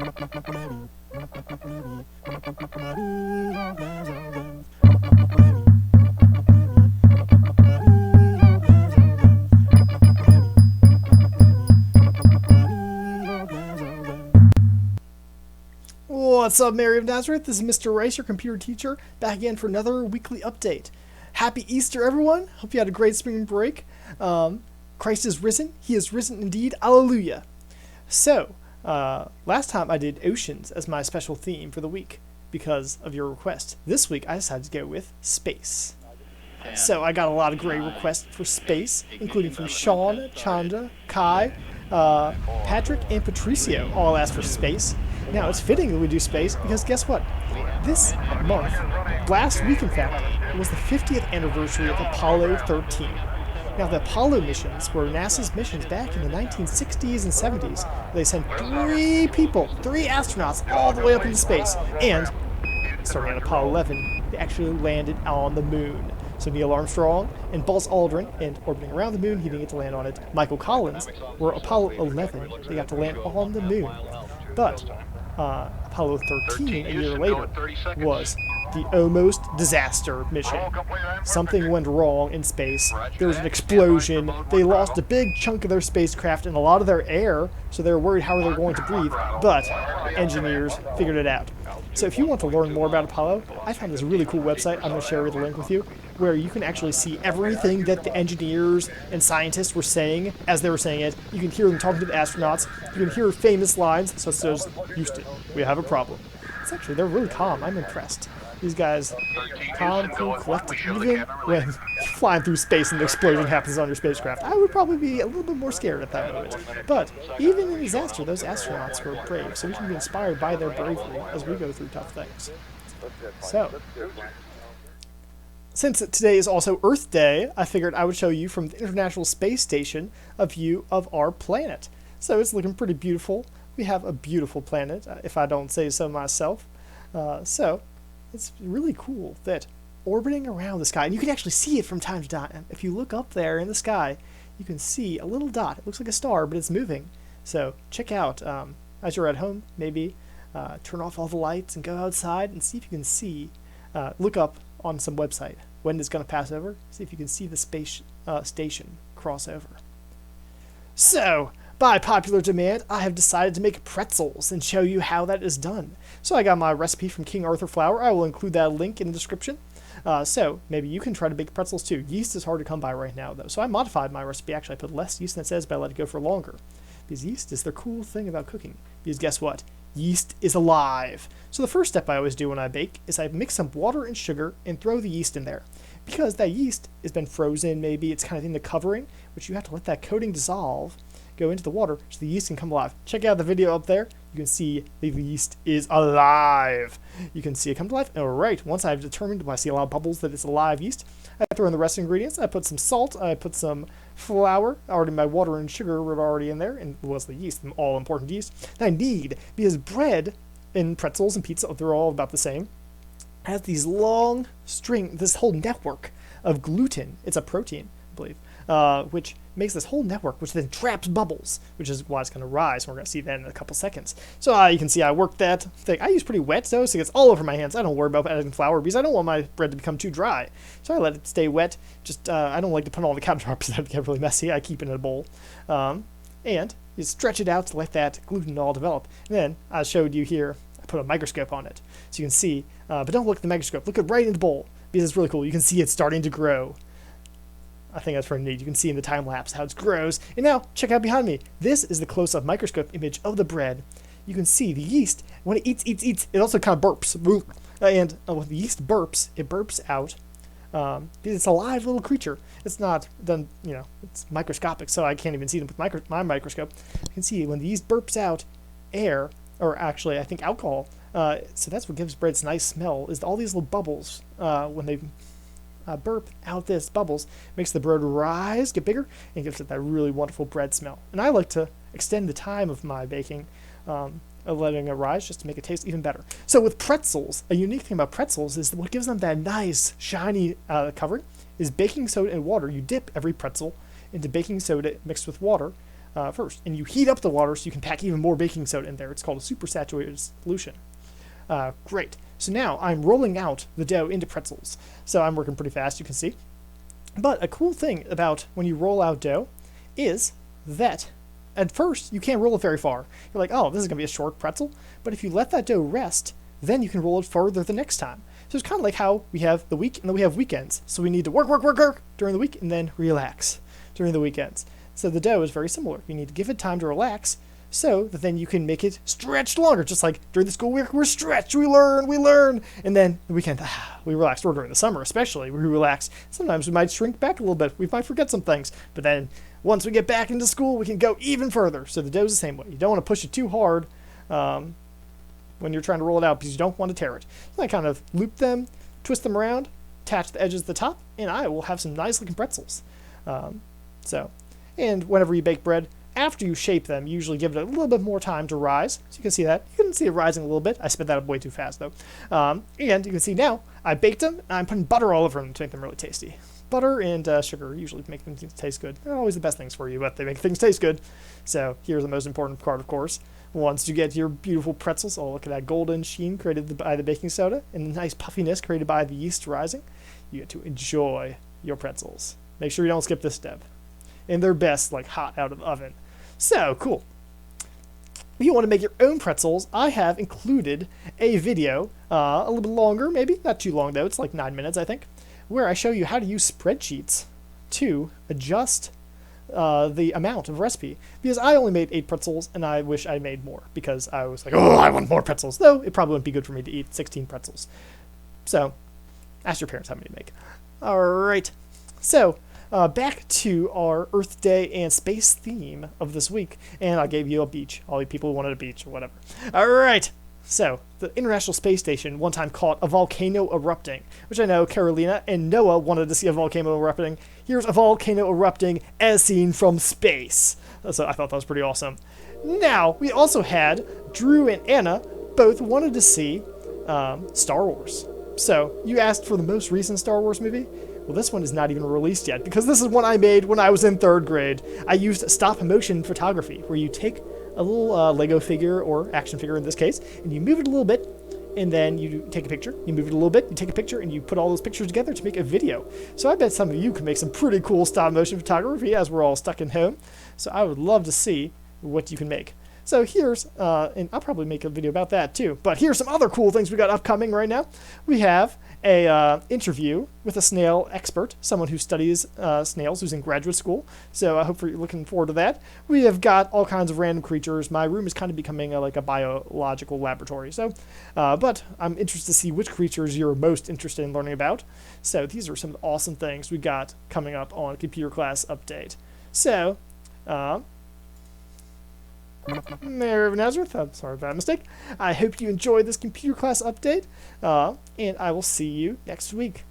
What's up, Mary of Nazareth? This is Mr. Rice, your computer teacher, back again for another weekly update. Happy Easter, everyone! Hope you had a great spring break. Christ is risen. He is risen indeed. Alleluia. So, last time I did oceans as my special theme for the week because of your request. This week I decided to go with space. So I got a lot of great requests for space, including from Sean, Chanda, Kai, Patrick, and Patricio all asked for space. Now, it's fitting that we do space because guess what? This month, last week in fact, was the 50th anniversary of Apollo 13. Now, the Apollo missions were NASA's missions back in the 1960s and 70s. They sent three astronauts all the way up into space. And, starting at Apollo 11, they actually landed on the moon. So Neil Armstrong and Buzz Aldrin, and orbiting around the moon, he didn't get to land on it. Michael Collins were Apollo 11. They got to land on the moon. But Apollo 13, a year later, was the almost disaster mission. Something went wrong in space. There was an explosion. They lost a big chunk of their spacecraft and a lot of their air, so they were worried how they were going to breathe, but engineers figured it out. So if you want to learn more about Apollo, I found this really cool website. I'm going to share the link with you, where you can actually see everything that the engineers and scientists were saying as they were saying it. You can hear them talking to the astronauts. You can hear famous lines, such as, "Houston, we have a problem." They're really calm. I'm impressed. These guys, calm, cool, collected. Even when flying through space and the explosion happens on your spacecraft, I would probably be a little bit more scared at that moment. But even in disaster, those astronauts were brave, so we can be inspired by their bravery as we go through tough things. So, since today is also Earth Day, I figured I would show you from the International Space Station a view of our planet. So it's looking pretty beautiful. We have a beautiful planet, if I don't say so myself. So it's really cool that orbiting around the sky, and you can actually see it from time to time. If you look up there in the sky, you can see a little dot. It looks like a star, but it's moving. So check out, as you're at home, maybe turn off all the lights and go outside and see if you can see, look up on some website when it's going to pass over, see if you can see the space station cross over. So, by popular demand, I have decided to make pretzels and show you how that is done. So I got my recipe from King Arthur Flour. I will include that link in the description. So maybe you can try to bake pretzels too. Yeast is hard to come by right now though. So I modified my recipe. Actually, I put less yeast than it says, but I let it go for longer. Because yeast is the cool thing about cooking. Because guess what? Yeast is alive. So the first step I always do when I bake is I mix some water and sugar and throw the yeast in there. Because that yeast has been frozen, maybe it's kind of in the covering, which you have to let that coating dissolve, go into the water so the yeast can come alive. Check out the video up there. You can see the yeast is alive. You can see it come to life. All right, once I've determined, when I see a lot of bubbles, that it's alive yeast, I throw in the rest of the ingredients. I put some salt, I put some flour, already my water and sugar were already in there, and was the yeast, the all-important yeast that I need, because bread and pretzels and pizza, they're all about the same, has these long this whole network of gluten. It's a protein, I believe, which makes this whole network, which then traps bubbles, which is why it's going to rise. We're going to see that in a couple seconds. So you can see I worked that thing. I use pretty wet dough, so it gets all over my hands. I don't worry about adding flour because I don't want my bread to become too dry. So I let it stay wet. Just I don't like to put all the countertops because that get really messy. I keep it in a bowl. And you stretch it out to let that gluten all develop. And then I showed you here, I put a microscope on it. So you can see, but don't look at the microscope. Look at right in the bowl because it's really cool. You can see it starting to grow. I think that's pretty neat. You can see in the time lapse how it grows. And now, check out behind me. This is the close-up microscope image of the bread. You can see the yeast, when it eats, it also kind of burps. And when the yeast burps, it burps out. It's a live little creature. It's not done, it's microscopic, so I can't even see them with my microscope. You can see when the yeast burps out air, or actually, I think alcohol. So that's what gives bread its nice smell, is all these little bubbles when they burp out this bubbles, makes the bread rise, get bigger, and gives it that really wonderful bread smell. And I like to extend the time of my baking, letting it rise just to make it taste even better. So with pretzels, a unique thing about pretzels is that what gives them that nice, shiny covering is baking soda and water. You dip every pretzel into baking soda mixed with water, first. And you heat up the water so you can pack even more baking soda in there. It's called a supersaturated solution. Great. So now I'm rolling out the dough into pretzels. So I'm working pretty fast, you can see. But a cool thing about when you roll out dough is that at first you can't roll it very far. You're like, oh, this is going to be a short pretzel. But if you let that dough rest, then you can roll it further the next time. So it's kind of like how we have the week and then we have weekends. So we need to work during the week and then relax during the weekends. So the dough is very similar. You need to give it time to relax so that then you can make it stretch longer. Just like during the school week, we're stretched, we learn. And then the weekend, we relax. Or during the summer especially, we relax. Sometimes we might shrink back a little bit. We might forget some things. But then once we get back into school, we can go even further. So the dough is the same way. You don't want to push it too hard when you're trying to roll it out because you don't want to tear it. So I kind of loop them, twist them around, attach the edges at the top, and I will have some nice looking pretzels. And whenever you bake bread, after you shape them, you usually give it a little bit more time to rise. So you can see that. You can see it rising a little bit. I sped that up way too fast though. And you can see now I baked them and I'm putting butter all over them to make them really tasty. Butter and sugar usually make them taste good. They're not always the best things for you, but they make things taste good. So here's the most important part, of course. Once you get your beautiful pretzels, oh, look at that golden sheen created by the baking soda and the nice puffiness created by the yeast rising, you get to enjoy your pretzels. Make sure you don't skip this step. And they're best like hot out of the oven. So cool. If you want to make your own pretzels, I have included a video, a little bit longer, maybe not too long though. It's like 9 minutes, I think, where I show you how to use spreadsheets to adjust the amount of recipe. Because I only made 8 pretzels, and I wish I made more because I was like, oh, I want more pretzels. Though it probably wouldn't be good for me to eat 16 pretzels. So ask your parents how many to make. All right. So back to our Earth Day and space theme of this week, and I gave you a beach. All you people who wanted a beach or whatever. All right. So, the International Space Station one time caught a volcano erupting, which I know Carolina and Noah wanted to see a volcano erupting. Here's a volcano erupting as seen from space. So I thought that was pretty awesome. Now, we also had Drew and Anna both wanted to see Star Wars. So, you asked for the most recent Star Wars movie? Well, this one is not even released yet, because this is one I made when I was in 3rd grade. I used stop-motion photography, where you take a little Lego figure, or action figure in this case, and you move it a little bit, and then you take a picture, you move it a little bit, you take a picture, and you put all those pictures together to make a video. So I bet some of you can make some pretty cool stop-motion photography as we're all stuck in home. So I would love to see what you can make. So here's, and I'll probably make a video about that too, but here's some other cool things we got upcoming right now. We have a interview with a snail expert, someone who studies snails, who's in graduate school. So I hope you're looking forward to that. We have got all kinds of random creatures. My room is kind of becoming like a biological laboratory. So, but I'm interested to see which creatures you're most interested in learning about. So these are some of the awesome things we got coming up on Computer Class Update. So, Mayor of Nazareth, I'm sorry for that mistake. I hope you enjoyed this computer class update, and I will see you next week.